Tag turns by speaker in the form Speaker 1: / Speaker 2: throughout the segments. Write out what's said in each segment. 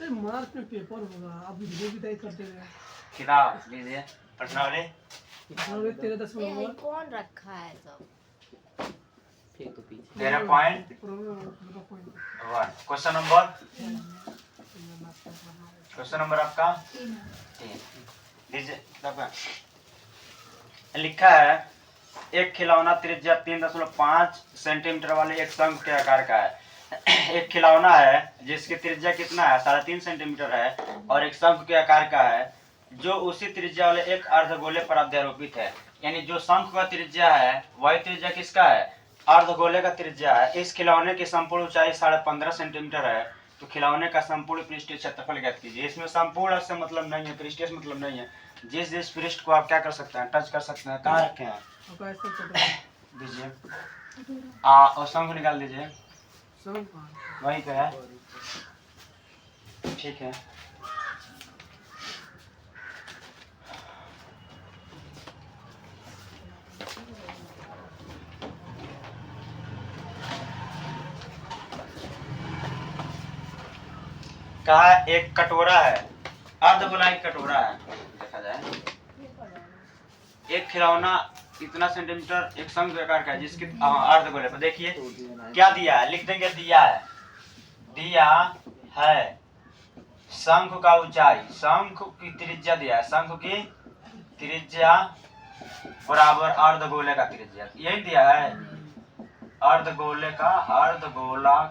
Speaker 1: मार्च में पेपर होगा, आप वीडियो भी तय करते हैं।
Speaker 2: किताब लीजिए प्रश्नावली।
Speaker 1: प्रश्नावली 13.1
Speaker 3: कौन रखा है सब?
Speaker 2: 13.1 क्वेश्चन नंबर आपका 3 लीजिए। लिखा है एक खिलौना त्रिज्या 3.5 सेंटीमीटर वाले एक शंख के आकार का है। एक खिलौना है जिसकी त्रिज्या कितना है 3.5 सेंटीमीटर है और एक शंख के आकार का है जो उसी त्रिज्या वाले एक अर्धगोले पर अध्यारोपित है। यानी जो शंख का त्रिज्या है वही त्रिज्या किसका है, अर्धगोले का त्रिज्या है। इस खिलौने की संपूर्ण ऊंचाई 15.5 सेंटीमीटर है। तो खिलौने का संपूर्ण पृष्ठीय क्षेत्रफल ज्ञात कीजिए। इसमें संपूर्ण से मतलब नहीं है, पृष्ठीय से मतलब नहीं है। जिस जिस पृष्ठ को आप क्या कर सकते हैं, टच कर सकते हैं। कहाँ रखे हैं दीजिए और शंख निकाल दीजिए, वहीं पे है। ठीक है, कहा एक कटोरा है, अर्धगोलाई कटोरा है। देखा जाए एक खिलौना इतना सेंटीमीटर एक शंख आकार का है जिसकी अर्धगोले पर देखिए क्या दिया है, लिख देंगे दिया है शंख का ऊंचाई, शंख की त्रिज्या दिया है, शंख की त्रिज्या बराबर अर्धगोले का त्रिज्या, यही दिया है। अर्धगोला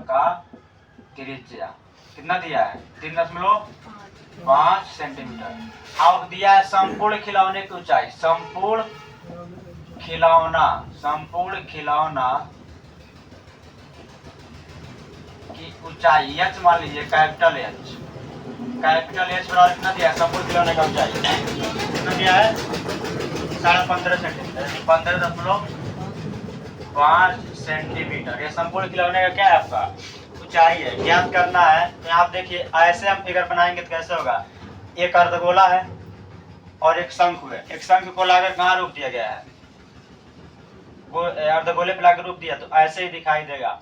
Speaker 2: का त्रिज्या कितना दिया है 3.5 सेंटीमीटर। अब दिया है संपूर्ण खिलौने की ऊंचाई, संपूर्ण खिलौना की ऊंचाई एच मान लीजिए, कैपिटल एच बराबर कितना दिया है संपूर्ण खिलौने का ऊंचाई कितना दिया है 15.5 सेंटीमीटर, 15.5 सेंटीमीटर। ये संपूर्ण खिलौने का क्या है आपका ऊंचाई है, ज्ञात करना है। तो आप देखिए ऐसे हम फिगर बनाएंगे तो कैसे होगा, एक अर्धगोला है और एक शंख है। एक शंख को लाकर कहाँ रोक दिया गया है, वो अर्धगोले पे लाकर रोक दिया तो ऐसे ही दिखाई देगा।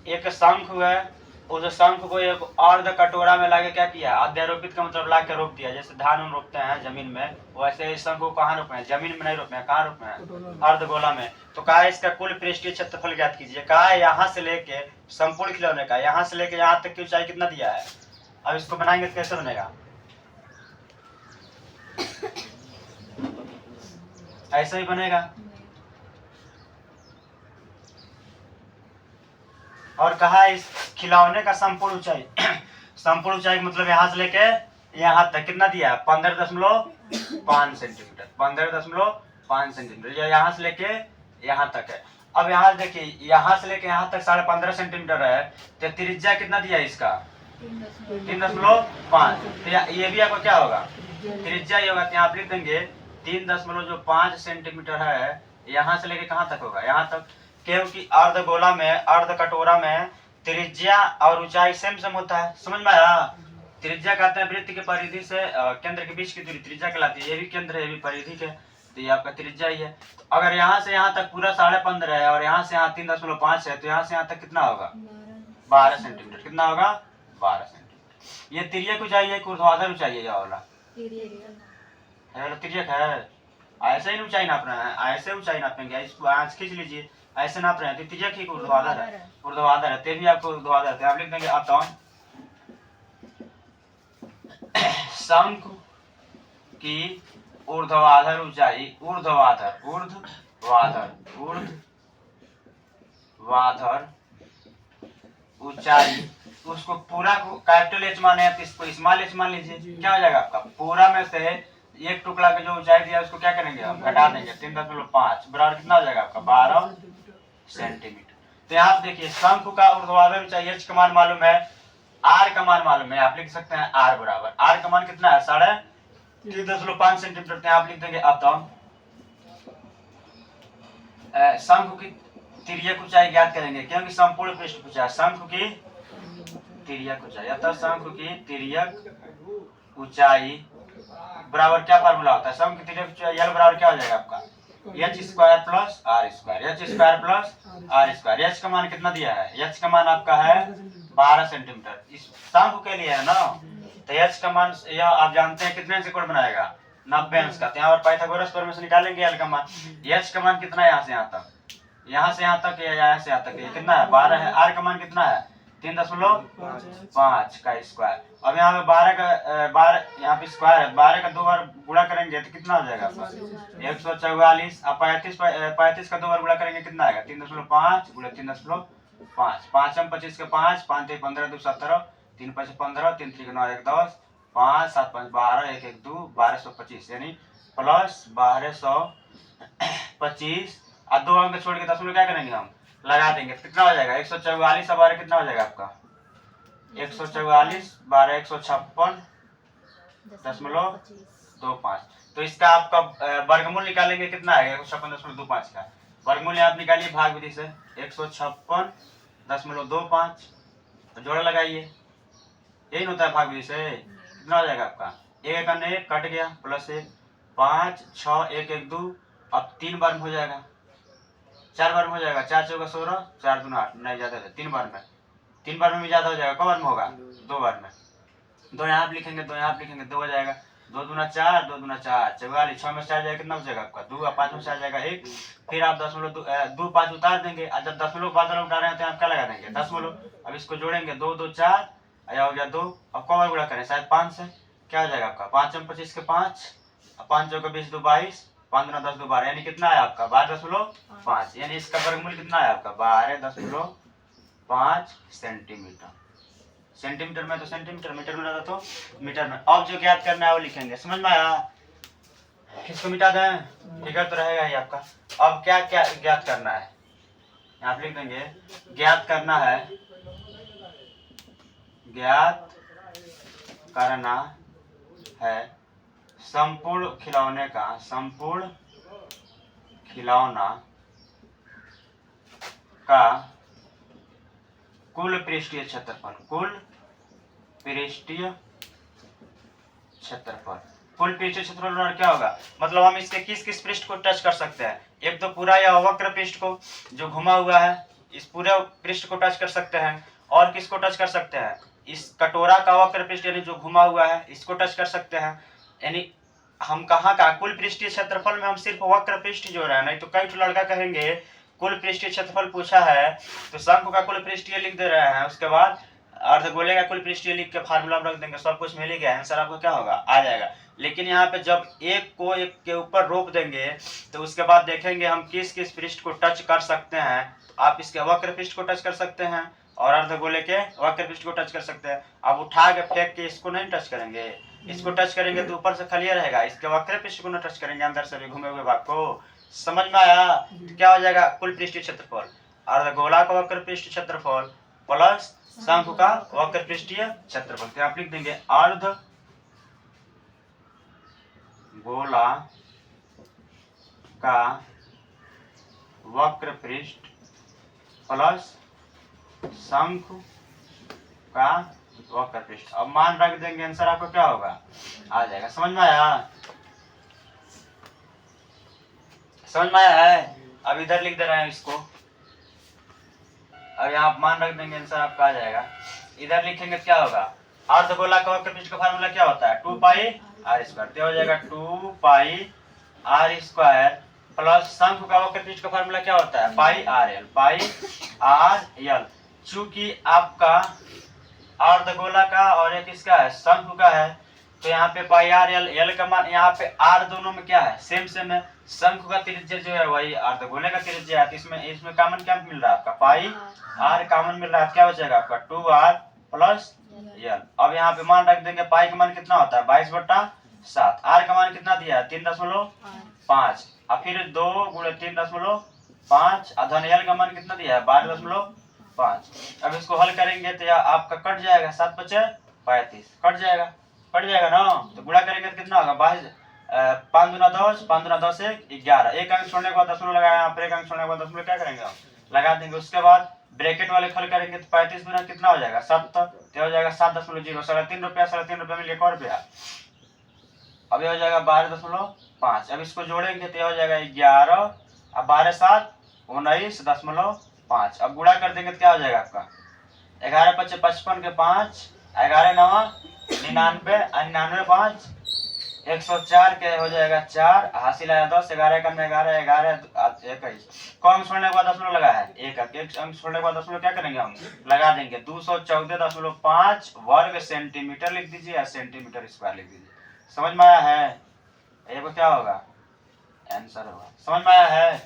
Speaker 2: एक शंख है, उस शंख को एक अर्ध कटोरा में लाके क्या किया, अध्यारोपित का मतलब ला के रोक दिया। जैसे धान हम रोकते हैं जमीन में, वैसे इस शंख को कहाँ रोपे हैं, जमीन में नहीं रोपे हैं, कहाँ रोपे हैं अर्धगोला में। तो कहा इसका कुल पृष्ठीय क्षेत्रफल ज्ञात कीजिए। कहा यहाँ से लेके संपूर्ण खिलौने का यहाँ से लेके यहाँ तक की ऊंचाई कितना दिया है। अब इसको बनाएंगे तो कैसे बनेगा, ऐसा ही बनेगा। और कहा इस खिलौने का संपूर्ण ऊंचाई संपूर्ण ऊंचाई मतलब यहाँ से लेके यहाँ तक कितना दिया है 15.5 सेंटीमीटर, 15.5 सेंटीमीटर। यहाँ से लेके यहाँ तक है। अब यहाँ देखिए यहाँ से लेके यहाँ तक 15.5 सेंटीमीटर है तो त्रिज्या कितना दिया है इसका 3.5। तो ये भी आपका क्या होगा त्रिज्या ही होगा। तो यहाँ आप लिख देंगे 3.5 सेंटीमीटर है, यहाँ से लेके कहाँ तक होगा, यहाँ तक। क्योंकि अर्धगोला में अर्ध कटोरा में त्रिज्या और ऊंचाई सेम होता है, समझ में आया। त्रिज्या कहते हैं वृत्त के परिधि से केंद्र के बीच की दूरी त्रिज्या कहलाती है। ये भी केंद्र है, ये भी परिधि है, तो ये आपका त्रिज्या ही है। तो अगर यहाँ से यहाँ तक पूरा 15.5 है और यहाँ से यहाँ 3.5 है तो यहाँ से यहाँ तक कितना होगा 12 सेंटीमीटर। कितना होगा 12 सेंटीमीटर। ये तिर्यक ऊंचाई है, ऊर्ध्वाधर ऊंचाई है, यह वाला तिर्यक है। ऐसे ही ऊंचाई नापना है, ऐसे ऊंचाई नापेंगे, इसको आज खींच लीजिए, ऐसे नाप रहे हैं तो तिर्यक ही ऊर्ध्वाधर है, ऊर्ध्वाधर है। तेज भी आपको ऊर्ध्वाधर है। आप लिख देंगे अतः शंख की ऊर्ध्वाधर ऊंचाई, ऊर्ध्वाधर ऊंचाई, उसको पूरा को कैपिटल एच माने हैं तो इसको स्मॉल एच मान लीजिए। क्या हो जाएगा आपका पूरा में से एक टुकड़ा के जो ऊंचाई दिया उसको क्या करेंगे हम घटा देंगे 3.5 बराबर कितना हो जाएगा आपका 12 सेंटीमीटर। तो यहाँ देखिए शंख का ऊर्ध्वाधर ऊंचाई एच का मान मालूम है, आर का मान मालूम है। आप लिख सकते हैं आर बराबर, आर का मान कितना है 3.5 सेंटीमीटर। तो आप लिख देंगे अतः शंख की तिर्यक ऊंचाई ज्ञात करेंगे क्योंकि संपूर्ण पृष्ठ ऊंचाई शंख की तिर्यक ऊंचाई, अतः शंख की तिर्यक ऊंचाई बराबर क्या फार्मूला होता है, शंख की तिर्यक ऊंचाई एल बराबर क्या हो जाएगा आपका H square plus R square, H square plus R square. H का मान कितना दिया है, एच का मान आपका है 12 सेंटीमीटर। इस शंकु के लिए है ना, तो एच का मान यह आप जानते हैं कितने अंश कोण बनाएगा, 90 अंश का। तो यहाँ पर पाइथागोरस प्रमेय से निकालेंगे एल का मान। एच का मान कितना है यहाँ से यहाँ तक, यहाँ से यहाँ तक, यहाँ से यहाँ तक कितना है 12 है। आर का मान कितना है 3.5 का स्क्वायर। अब यहाँ पे 12 यहाँ पे स्क्वायर है, 12 का 2 बार गुणा करेंगे तो कितना हो जाएगा आपका 144। अब 35 का 2 बार गुणा करेंगे कितना आएगा 3.5 गुणा 3.5, 5 हम 25 के 5, 5 3 15 2 17, 3 5 15, 3 3 9 1 10, 5 7 5 12, 1 1 2 1225, यानी प्लस 1225 और 2 अंक छोड़ के 10 में क्या करेंगे हम लगा देंगे, कितना हो जाएगा 144। अब 12 कितना हो जाएगा आपका 144, 12 156.25। तो इसका आपका वर्गमूल निकालेंगे कितना आएगा 156.25 का वर्गमूल आप निकालिए भाग विधि से 156.25, तो जोड़ा लगाइए, यही होता है भाग विधि से। कितना हो जाएगा आपका 1 1 कट गया, प्लस 1 5 6 1 1 2, अब 3 बार में हो जाएगा, 4 बार में हो जाएगा, 4 चौका 16, 4 दूना 8, नहीं ज्यादा है 3 बार में, 3 बार में भी ज्यादा हो जाएगा, कब बार में होगा 2 बार में। 2 यहाँ लिखेंगे, 2 यहाँ लिखेंगे, 2 हो जाएगा, 2 दूना 4, 2 दूना 4 44, 6 में 4 जाएगा कितना हो जाएगा आपका 2, और 5 में 4 जाएगा 1। फिर आप 2 5 उतार देंगे, और जब 10 बादल उतार रहे हैं तो आप क्या लगा देंगे 10। अब इसको जोड़ेंगे 2 2 4, आया हो गया 2। अब कब गुणा करें शायद 5 से, क्या हो जाएगा आपका 5 में 25 के 5, 5 चौका 20 2 22, 5 दूना 10 2 12, यानी कितना है आपका 12.5, यानी इसका वर्गमूल कितना है आपका 12.5 सेंटीमीटर। सेंटीमीटर में तो सेंटीमीटर, मीटर में रहता तो मीटर में। अब जो ज्ञात करना है वो लिखेंगे, समझ में आया, इसको मिटा दें, फिगर तो रहेगा ही आपका। अब क्या क्या ज्ञात करना है, यहाँ लिख देंगे, ज्ञात करना है, ज्ञात करना है संपूर्ण खिलौने का, संपूर्ण खिलौना का कुल पृष्ठीय क्षेत्रफल, कुल पृष्ठीय क्षेत्रफल। कुल पृष्ठीय क्षेत्रफल क्या होगा, मतलब हम इसके किस किस पृष्ठ को टच कर सकते हैं, एक तो पूरा यह वक्र पृष्ठ को जो घुमा हुआ है, इस पूरे पृष्ठ को टच कर सकते हैं, और किसको टच कर सकते हैं, इस कटोरा का वक्र पृष्ठ यानी जो घुमा हुआ है इसको टच कर सकते हैं। यानी हम कहाँ का कुल पृष्ठीय क्षेत्रफल में हम सिर्फ वक्र पृष्ठ जो रहा है, नहीं तो कई तो लड़का कहेंगे कुल पृष्ठीय क्षेत्रफल पूछा है तो शंकु का कुल पृष्ठीय लिख दे रहे हैं, उसके बाद अर्धगोले का कुल पृष्ठीय लिख के फार्मूला रख देंगे, सब कुछ मिल ही गया, आंसर आपको क्या होगा आ जाएगा। लेकिन यहाँ पे जब एक को एक के ऊपर रोप देंगे तो उसके बाद देखेंगे हम किस किस पृष्ठ को टच कर सकते हैं। आप इसके वक्र पृष्ठ को टच कर सकते हैं और अर्धगोले के वक्र पृष्ठ को टच कर सकते हैं। अब उठा के फेंक के इसको नहीं टच करेंगे, इसको टच करेंगे तो ऊपर से खाली रहेगा, इसके वक्र पृष्ठ को न टच करेंगे अंदर से भी घूमे हुए भाग को। समझ में आया, तो क्या हो जाएगा कुल पृष्ठीय क्षेत्रफल अर्धगोला का वक्र पृष्ठ क्षेत्रफल प्लस शंकु का वक्र पृष्ठीय क्षेत्रफल। तो आप लिख देंगे अर्धगोला का वक्र पृष्ठ प्लस शंकु का वक्र पृष्ठ। अब मान रख देंगे, आंसर आपको क्या होगा आ जाएगा। समझ में आया, समझ में आया है। अब इधर लिख दे रहे हैं इसको, अब यहाँ मान रख देंगे, आंसर आपका आ जाएगा। इधर लिखेंगे क्या होगा, अर्धगोला का वक्र पृष्ठ का फार्मूला क्या होता है 2 पाई आर स्क्वायर, तो हो जाएगा 2 पाई आर स्क्वायर प्लस शंकु का वक्र पृष्ठ का फार्मूला क्या होता है पाई आर एल, पाई आर एल। चूंकि आपका अर्धगोला का और एक इसका है शंकु का है, तो यहाँ पे पाई आर एल, एल का मान यहाँ पे आर दोनों में क्या है सेम सेम है। शंकु का त्रिज्या जो है वही अर्धगोले का त्रिज्या है, इसमें कॉमन क्या मिल रहा है आपका पाई आर कॉमन मिल रहा है, क्या बचेगा आपका 2r प्लस एल। अब यहाँ पे मान रख देंगे, पाई का मान कितना होता है 22/7, आर का मान कितना दिया है 3.5, और फिर 2 गुणे 3.5 और धन एल का मान कितना दिया है 12.5। अब इसको हल करेंगे तो आपका कट जाएगा, 7 × 5 = 35, कट जाएगा ना। तो गुणा करेंगे तो कितना होगा 5 दूना 10, 5 दूना 10 11, एक अंक छोड़ने के बाद दशमलव लगाया, यहाँ पर एक अंक छोड़ने के बाद दशमलव क्या करेंगे हम लगा देंगे। उसके बाद ब्रैकेट वाले फल करेंगे तो 35 गुना कितना हो जाएगा 70, तो हो जाएगा 7.0, 3.5 रुपया, 3.5 रुपया मिल गया रुपया। अब ये हो जाएगा 12.5। अब इसको जोड़ेंगे तो हो जाएगा 11 और 12 7 19.5। अब गुणा कर देंगे तो क्या हो जाएगा आपका 11 पच्चे 55 के 5, 11 नवा 99, 99 5, 104 के हो जाएगा 4, हासिल आया 10, 11 का 11, 11 21। कौन छोड़ने के बाद दशमलव लगा है? एक अंक छोड़ने के बाद दशमलव क्या करेंगे हम? लगा देंगे। 214.5 वर्ग सेंटीमीटर लिख दीजिए या सेंटीमीटर स्क्वायर लिख दीजिए। समझ में आया है? ये को क्या होगा? आंसर होगा। समझ में आया है?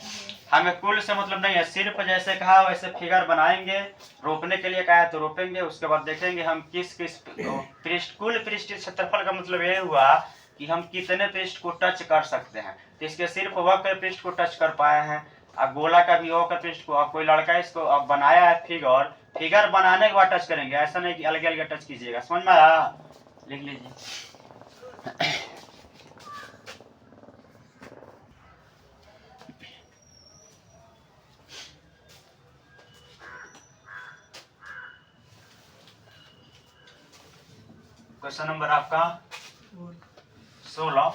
Speaker 2: हमें कुल से मतलब नहीं है, सिर्फ जैसे कहा वैसे फिगर बनाएंगे। रोपने के लिए कहा है तो रोपेंगे, उसके बाद देखेंगे हम किस किस पृष्ठ, कुल पृष्ठीय क्षेत्रफल का मतलब ये हुआ कि हम कितने पृष्ठ को टच कर सकते हैं। तो इसके सिर्फ वक्र पृष्ठ को टच कर पाए हैं। अब गोला का भी वक्र पृष्ठ को, अब कोई लड़का इसको अब बनाया है फिगर, फिगर बनाने के बाद टच करेंगे, ऐसा नहीं कि अलग अलग टच कीजिएगा। समझ में आया? लिख लीजिए। क्वेश्चन नंबर आपका 16।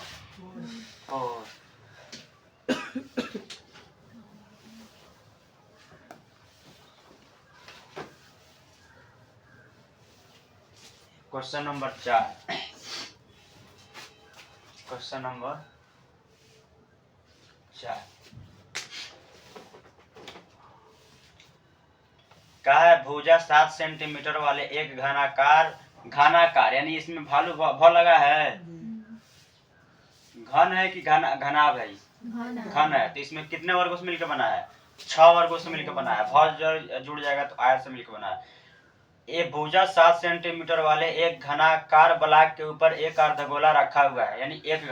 Speaker 2: Question number 4। क्वेश्चन नंबर 4 क्या है? भुजा 7 सेंटीमीटर वाले एक घनाकार यानी इसमें भालू भ लगा है। घन है कि घनाभ है? घन है। तो इसमें कितने वर्गों से मिलकर बना है? 6 वर्गों से मिलकर बना है। भुज जुड़ जाएगा तो आयत से मिलकर बना है। ये भुजा 7 सेंटीमीटर वाले एक घनाकार ब्लॉक के ऊपर एक अर्धगोला रखा हुआ है, यानी एक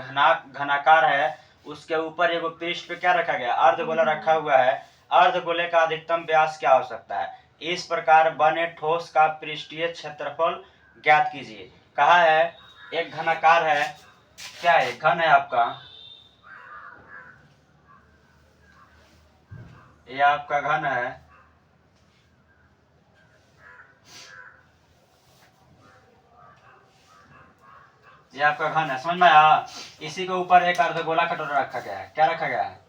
Speaker 2: घनाकार है, उसके ऊपर एक पृष्ठ पे क्या रखा गया? अर्धगोला रखा हुआ है। अर्धगोले का अधिकतम व्यास क्या हो सकता है? इस प्रकार बने ठोस का पृष्ठीय क्षेत्रफल ज्ञात कीजिए। कहा है एक घनाकार है, क्या है? घन है आपका, ये आपका घन है, ये आपका घन है। समझ में आया? इसी के ऊपर एक अर्धगोला कटोरा रखा गया है। क्या रखा गया है?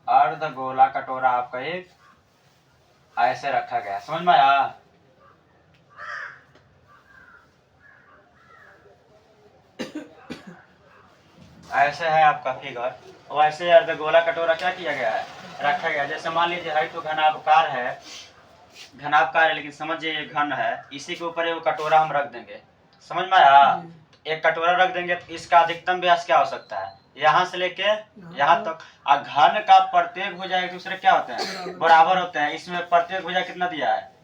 Speaker 2: अर्धगोला कटोरा आपका एक ऐसे रखा गया है। समझ में आया? ऐसे है आपका फिगर, वैसे अर्धगोला कटोरा क्या किया गया है? रखा गया। जैसे मान लीजिए है तो घनाभकार है, घनाभकार है, लेकिन समझिए ये घन है, इसी के ऊपर एक कटोरा हम रख देंगे। समझ में आया? एक कटोरा रख देंगे तो इसका अधिकतम व्यास क्या हो सकता है? यहाँ से लेके यहाँ तक। घन का प्रत्येक भुजा एक दूसरे क्या होते हैं? बराबर होते हैं। इसमें प्रत्येक भुजा कितना दिया है?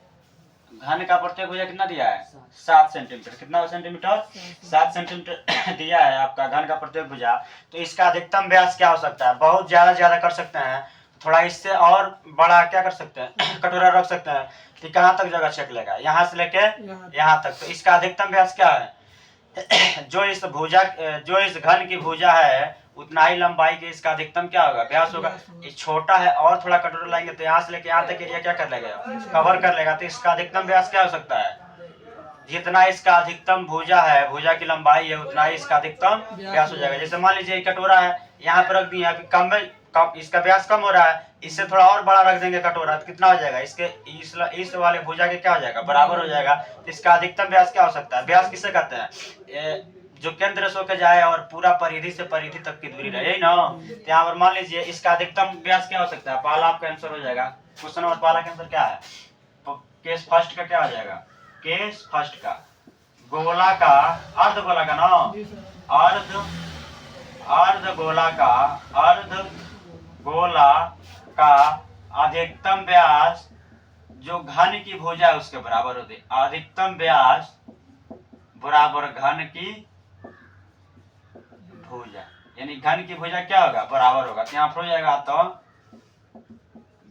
Speaker 2: घन का प्रत्येक भुजा कितना दिया है? 7 सेंटीमीटर। कितना सेंटीमीटर? 7 सेंटीमीटर दिया है आपका घन का प्रत्येक भुजा। तो इसका अधिकतम व्यास क्या हो सकता है? बहुत ज्यादा कर सकते हैं, थोड़ा इससे और बड़ा क्या कर सकते हैं? कटोरा रख सकते हैं। तो कहाँ तक जगह छेक लेगा? यहाँ से लेके यहाँ तक। तो इसका अधिकतम व्यास क्या है? जो इस घन की भुजा है उतना ही लंबाई के इसका अधिकतम क्या होगा? व्यास होगा। ये छोटा है और थोड़ा कटोरा लाएंगे तो यहाँ से लेके यहाँ तक एरिया क्या कर लेगा? कवर कर लेगा। तो इसका अधिकतम व्यास क्या हो सकता है? जितना इसका अधिकतम भुजा है, भुजा की लंबाई है, उतना ही इसका अधिकतम व्यास हो जाएगा। जैसे मान लीजिए कटोरा है, यहाँ पे रख दिए, अभी कम इसका व्यास कम हो रहा है, इससे थोड़ा और बड़ा रख देंगे कटोरा तो कितना हो जाएगा? इसके इस वाले भुजा के क्या हो जाएगा? बराबर हो जाएगा। तो इसका अधिकतम व्यास क्या हो सकता है? व्यास किसे कहते हैं? जो केंद्र से होकर जाए और पूरा परिधि से परिधि तक की दूरी रहे, यही ना। तो यहाँ पर मान लीजिए इसका अधिकतम व्यास क्या हो सकता है? पहला आपका आंसर हो जाएगा। क्वेश्चन नंबर पहला का आंसर क्या है? केस फर्स्ट का क्या हो जाएगा? केस फर्स्ट का गोला का, अर्धगोला का ना, अर्धगोला का अधिकतम व्यास जो घन की भुजा है उसके बराबर होते। अधिकतम व्यास बराबर घन की भुजा, यानी घन की भुजा क्या होगा? बराबर होगा। तो यहाँ पर हो जाएगा तो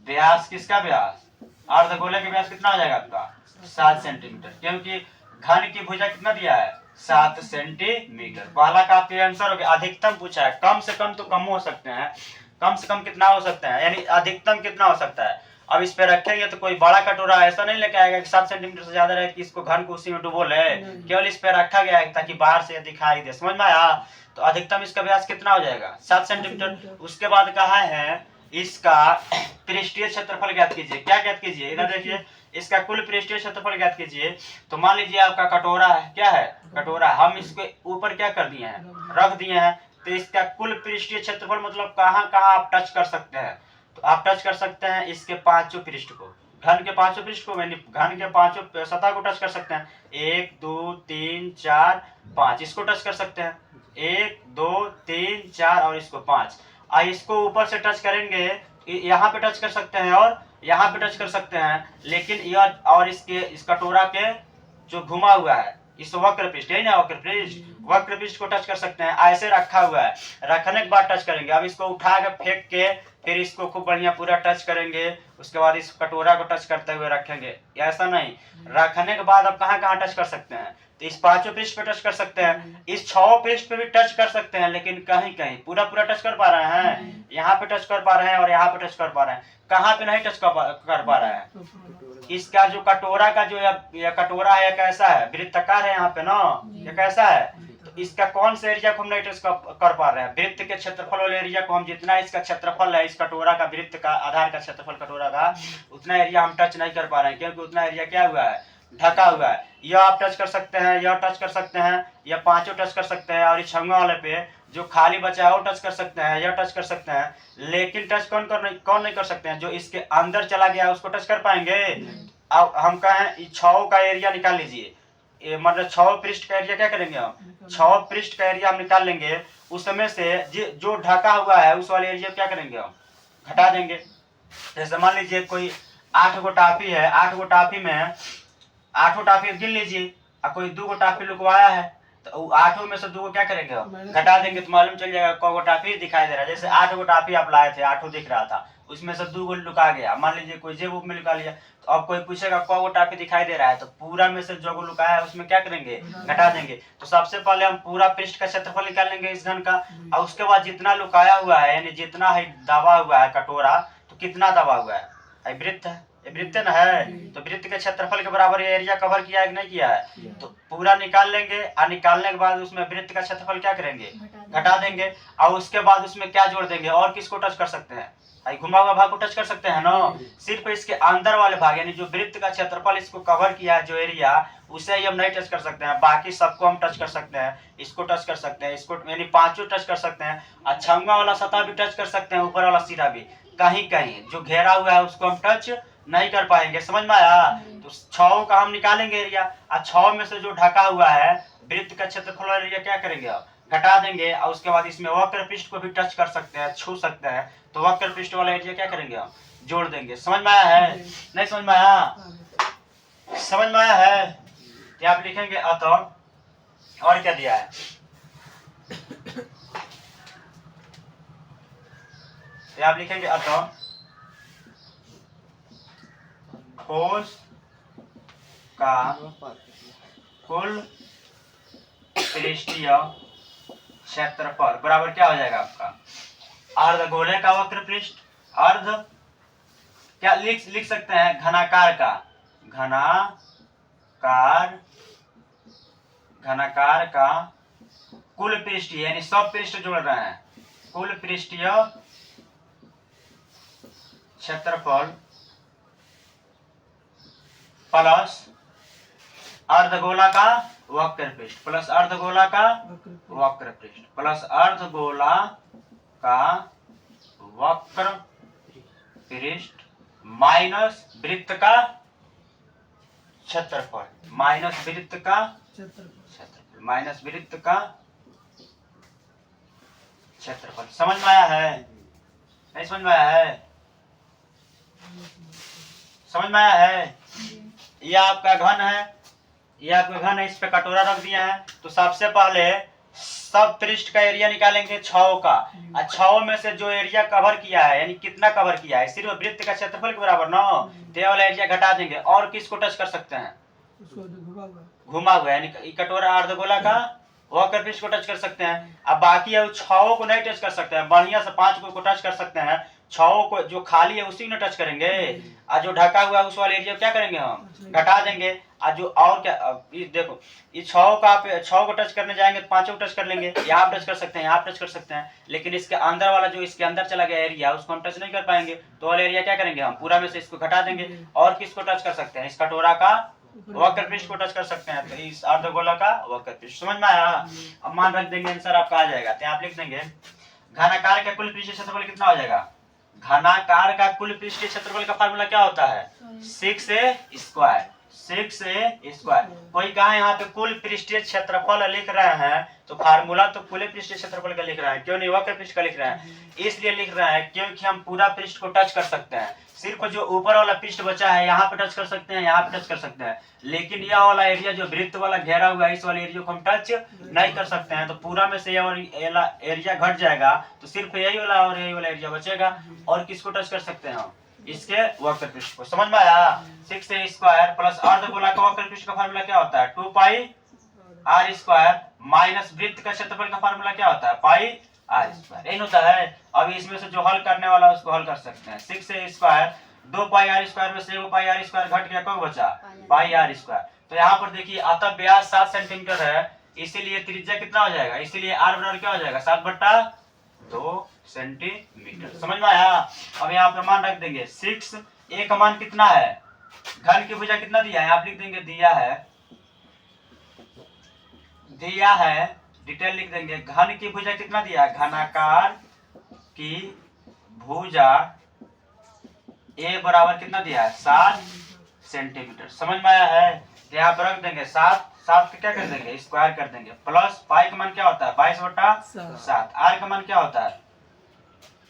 Speaker 2: व्यास, किसका व्यास? अर्धगोले का व्यास कितना हो जाएगा आपका? 7 सेंटीमीटर, क्योंकि घन की भुजा कितना दिया है? 7 सेंटीमीटर। पहला का आपका आंसर हो गया। अधिकतम पूछा है, कम से कम तो कम हो सकते हैं, कम से कम कितना हो सकता है, यानी अधिकतम कितना हो सकता है? अब इस पे रखेंगे तो कोई बड़ा कटोरा ऐसा नहीं लेके आएगा कि 7 सेंटीमीटर से ज्यादा रहे कि इसको घन को उसी में डुबो ले। केवल इस पे रखा गया है ताकि बाहर से दिखाई दे। समझ में आया? तो अधिकतम इसका व्यास कितना हो जाएगा? 7 सेंटीमीटर। उसके बाद कहा है इसका पृष्ठीय क्षेत्रफल ज्ञात कीजिए। क्या ज्ञात कीजिए? इधर देखिए, इसका कुल पृष्ठीय क्षेत्रफल ज्ञात कीजिए। तो मान लीजिए आपका कटोरा है, क्या है कटोरा, हम इसके ऊपर क्या कर दिए हैं, रख दिए हैं। तो इसका कुल पृष्ठीय क्षेत्रफल मतलब कहाँ कहाँ आप टच कर सकते हैं, तो आप टच कर सकते हैं इसके पांचों पृष्ठ को, घन के पांचों पृष्ठ को, यानी घन के पांचों सतह को टच कर सकते हैं। 1 2 3 4 5 इसको टच कर सकते हैं, 1 2 3 4 और इसको 5। इसको ऊपर से टच करेंगे, यहाँ पे टच कर सकते हैं और यहाँ पे टच कर सकते हैं, लेकिन यह और इसके इस कटोरा के जो घुमा हुआ है इस वक्र पृष्ठ है ना, वक्र पृष्ठ को टच कर सकते हैं। ऐसे रखा हुआ है, रखने के बाद टच करेंगे। अब इसको उठा के फेंक के फिर इसको खूब बढ़िया पूरा टच करेंगे, उसके बाद इस कटोरा को टच करते हुए रखेंगे। ऐसा नहीं, रखने के बाद अब कहाँ कहाँ टच कर सकते हैं, तो इस पांचों पृष्ठ पे टच कर सकते हैं, इस 6 पृष्ठ पे भी टच कर सकते हैं, लेकिन कहीं कहीं पूरा पूरा टच कर पा रहे हैं, यहाँ पे टच कर पा रहे हैं और यहाँ पे टच कर पा रहे हैं। कहाँ पे नहीं टच कर पा रहे हैं, इसका जो कटोरा का जो यह कटोरा है कैसा है, वृत्ताकार है यहाँ पे ना, ये कैसा है, तो इसका कौन सा एरिया को हम नहीं टच कर पा रहे हैं, वृत्त के क्षेत्रफल वाले एरिया को हम जितना इसका क्षेत्रफल है इस कटोरा का, वृत्त का आधार का क्षेत्रफल कटोरा का, उतना एरिया हम टच नहीं कर पा रहे हैं, क्योंकि उतना एरिया क्या हुआ है, ढका हुआ है। यह आप टच कर सकते हैं, यह टच कर सकते हैं, यह पांचों टच कर सकते हैं, और इस छंगा वाले पे जो खाली बचा है वो टच कर सकते हैं, यह टच कर सकते हैं। लेकिन टच कौन नहीं कर सकते हैं, जो इसके अंदर चला गया उसको टच कर पाएंगे। अब हम कहें 6 का एरिया निकाल लीजिए, मतलब 6 पृष्ठ का एरिया क्या करेंगे हम, 6 पृष्ठ का एरिया हम निकाल लेंगे, उसमें से जो ढका हुआ है उस वाले एरिया क्या करेंगे हम, घटा देंगे। जैसे मान लीजिए कोई 8 गो टाफी है, 8 गो टाफी में 8 टाफी गिन लीजिए, और कोई 2 गो टाफी लुकवाया है, तो 8 में से 2 गो क्या करेंगे हम, घटा देंगे, तो मालूम चल जाएगा कौ गो टाफी दिखाई दे रहा है। जैसे 8 गो टाफी आप लाए थे, 8 दिख रहा था, उसमें से 2 गो लुका गया, मान लीजिए कोई जेब में लुका लिया, तो अब कोई पूछेगा कौ गो टाफी दिखाई दे रहा है, तो पूरा में से जो गो लुकाया है उसमें क्या करेंगे, घटा देंगे। तो सबसे पहले हम पूरा पृष्ठ का क्षेत्रफल निकाल लेंगे इस घन का, और उसके बाद जितना लुकाया हुआ है, यानी जितना है दबा हुआ है कटोरा, तो कितना दबा हुआ है, वृत्त है, ये वृत्त न है, तो वृत्त के क्षेत्रफल के बराबर ये एरिया कवर किया है कि नहीं किया है, तो पूरा निकाल लेंगे, और निकालने के बाद उसमें वृत्त का क्षेत्रफल क्या करेंगे, घटा देंगे, और उसके बाद उसमें क्या जोड़ देंगे, और किसको टच कर सकते हैं, घुमा हुआ भाग को टच कर सकते हैं ना, सिर्फ इसके अंदर वाले भाग, यानी जो वृत्त का क्षेत्रफल इसको कवर किया है जो एरिया, उसे ही हम नहीं टच कर सकते हैं, बाकी सबको हम टच कर सकते हैं। इसको टच कर सकते हैं, इसको यानी पांचों टच कर सकते हैं, और छंगा वाला सतह भी टच कर सकते हैं, ऊपर वाला सिरा भी, कहीं कहीं जो घेरा हुआ है उसको हम टच नहीं कर पाएंगे। समझ में आया, तो 6 का हम निकालेंगे एरिया, और 6 में से जो ढका हुआ है वृत्त का क्षेत्रफल वाला एरिया क्या करेंगे, घटा देंगे, और उसके बाद इसमें वक्र पृष्ठ को भी टच कर सकते हैं, छू सकते हैं, तो वक्र पृष्ठ वाला एरिया क्या करेंगे हम, जोड़ देंगे। समझ में आया है, नहीं समझ में आया, समझ में आया है, तो आप लिखेंगे अतः, और क्या दिया है, तो आप लिखेंगे अतः ठोस का कुल पृष्ठीय क्षेत्रफल बराबर क्या हो जाएगा आपका, अर्धगोले का वक्र पृष्ठ, अर्ध क्या लिख सकते हैं, घनाकार का कुल पृष्ठीय, यानी सब पृष्ठ जोड़ रहे हैं, कुल पृष्ठीय क्षेत्रफल प्लस अर्धगोला का वक्र पृष्ठ, प्लस अर्धगोला का वक्र पृष्ठ, प्लस अर्धगोला का वक्र पृष्ठ, माइनस वृत्त का क्षेत्रफल, माइनस वृत्त का क्षेत्रफल, माइनस वृत्त का क्षेत्रफल। समझ में आया है, नहीं समझ में आया है, समझ में आया है। यह आपका घन है, यह आपका घन है, इस पे कटोरा रख दिया है, तो सबसे पहले सब पृष्ठ का एरिया निकालेंगे 6 का, और 6 में से जो एरिया कवर किया है, यानी कितना कवर किया है, सिर्फ वृत्त का क्षेत्रफल के बराबर ना, तो वाला एरिया घटा देंगे, और किसको टच कर सकते हैं, घुमा हुआ, यानी कटोरा अर्धगोला का वक्र पृष्ठ को टच कर सकते हैं। अब बाकी है 6 को नहीं टच कर सकते हैं, बढ़िया से 5 को टच कर सकते हैं, 6 को जो खाली है उसी में टच करेंगे, और जो ढका हुआ है उस वाले एरिया क्या करेंगे हम, घटा देंगे, आज जो और क्या ये देखो, ये 6 का आप 6 को टच करने जाएंगे तो 5 को टच कर लेंगे, यहाँ टच कर सकते हैं, यहाँ टच कर सकते हैं, लेकिन इसके अंदर वाला जो इसके अंदर चला गया एरिया उसको हम टच नहीं कर पाएंगे। तो वाला एरिया क्या करेंगे हम, पूरा में से इसको घटा देंगे। और किसको टच कर सकते हैं, इस कटोरा का वक्र पृष्ठ को टच कर सकते हैं, तो इस अर्धगोला का वक्र पृष्ठ। समझ में आया? अब मान रख देंगे, आंसर आपका आ जाएगा। तो आप लिख देंगे घनाकार का कुल पृष्ठीय क्षेत्रफल कितना हो जाएगा। घनाकार का कुल पृष्ठीय क्षेत्रफल का फार्मूला क्या होता है, 6a स्क्वायर। 6a square. कोई कहा यहाँ पे कुल पृष्ठीय क्षेत्रफल लिख रहे हैं तो फार्मूला तो कुल पृष्ठीय क्षेत्रफल का लिख रहा है, क्यों नहीं वक्र पृष्ठ का लिख रहे हैं। इसलिए लिख रहे हैं क्योंकि हम पूरा पृष्ठ को टच कर सकते हैं। सिर्फ जो ऊपर वाला पृष्ठ बचा है यहाँ पे टच कर सकते हैं, यहाँ पे टच कर सकते हैं, लेकिन यह वाला एरिया जो वृत्त वाला घेरा हुआ है इस वाले एरिया को हम टच नहीं कर सकते हैं। तो पूरा में से ये वाला एरिया घट जाएगा, तो सिर्फ यही वाला और यही वाला एरिया बचेगा। और किसको टच कर सकते हैं हम, इसके वक्र पृष्ठ को। समझ में आया? 6a स्क्वायर प्लस अर्धगोला का वक्र पृष्ठ का फार्मूला क्या होता है, 2πr स्क्वायर माइनस वृत्त का क्षेत्रफल का फार्मूला क्या होता है, πr स्क्वायर। यही होता है। अब इसमें से जो हल करने वाला है उसको हल कर सकते हैं। 6a स्क्वायर 2πr स्क्वायर में से 1πr स्क्वायर घट गया, कब बचा, πr स्क्वायर। तो यहाँ पर देखिए अतः व्यास 7 सेंटीमीटर है, इसीलिए त्रिज्या कितना हो जाएगा, इसीलिए r बराबर क्या हो जाएगा, 7/2 सेंटीमीटर। समझ में आया? अब यहाँ पर मान रख देंगे 6a का मान कितना है, घन की भुजा कितना दिया है, आप लिख देंगे दिया है, डिटेल लिख देंगे। घन की भुजा कितना दिया है, घनाकार की भुजा a बराबर कितना दिया है, 7 सेंटीमीटर। समझ में आया है? तो यहाँ पर रख देंगे 7 का क्या कर देंगे, स्क्वायर कर देंगे, प्लस पाई का मान क्या होता है, 22/7। आर का मान क्या होता है,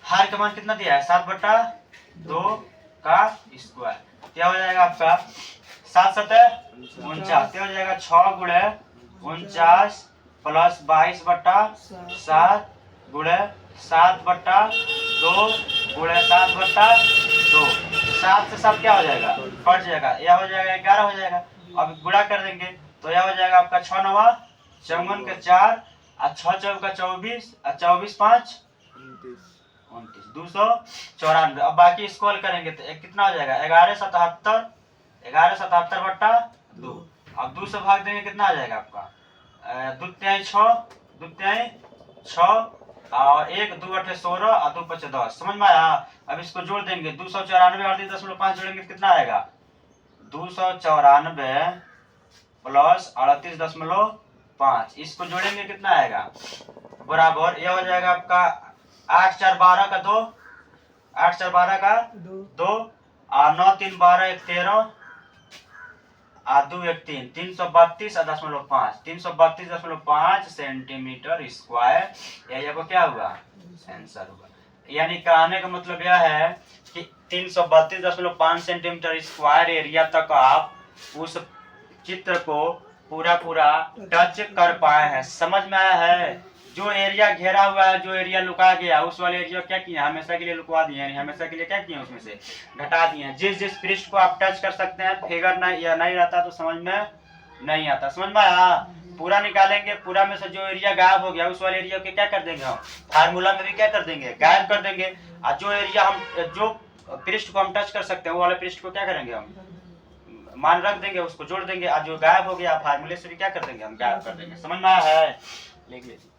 Speaker 2: हार का मान कितना दिया है, 7/2 का स्क्वायर। क्या हो जाएगा आपका, 7 7 49, क्या हो जाएगा 6 गुणे 49 प्लस 22/7 गुणे 7/2 गुणे 7/2। 7 से 7 क्या हो जाएगा, कट जाएगा, यह हो जाएगा 11 हो जाएगा। अब गुणा कर देंगे तो यह हो जाएगा आपका 6 9 54 का 4 और 6 4 का 24 और 24 5 29 294। अब बाकी इसको हल करेंगे तो कितना हो जाएगा, 1177 1177/2। अब 2 से भाग देंगे कितना आ जाएगा आपका, 2 6 और 1 2 8 16 और 2 5 10। समझ में आया? अब इसको जोड़ देंगे, 294 और 38.5 जोड़ेंगे तो कितना आएगा, 294 प्लस 38.5। इसको जोड़ेंगे कितना आएगा, बराबर यह हो जाएगा आपका 8 4 12 का 2, 8 4 12 का 2 और 9 3 12 1 13 और 2 1 3 332.5 332.5 सेंटीमीटर स्क्वायर। यही आपको क्या हुआ, आंसर हुआ। यानी कहने का मतलब यह है कि 332.5 सेंटीमीटर स्क्वायर एरिया तक आप उस चित्र को पूरा टच कर पाए हैं। समझ में आया है? जो एरिया घेरा हुआ है, जो एरिया लुका गया, उस वाले एरिया क्या किया, हमेशा के लिए लुकवा दिए, यानी हमेशा के लिए क्या किए, उसमें से घटा दिए। जिस पृष्ठ को आप टच कर सकते हैं, फिगर नहीं रहता तो समझ में नहीं आता। समझ में आया? पूरा निकालेंगे, पूरा में से जो एरिया गायब हो गया उस वाले एरिया के क्या कर देंगे हम, फार्मूला में भी क्या कर देंगे, गायब कर देंगे। और जो एरिया हम जो पृष्ठ को हम टच कर सकते हैं वो वाले पृष्ठ को क्या करेंगे, हम मान रख देंगे, उसको जोड़ देंगे। और जो गायब हो गया फार्मूले से भी क्या कर देंगे, हम गायब कर देंगे। समझ में आया है? लिख लीजिए।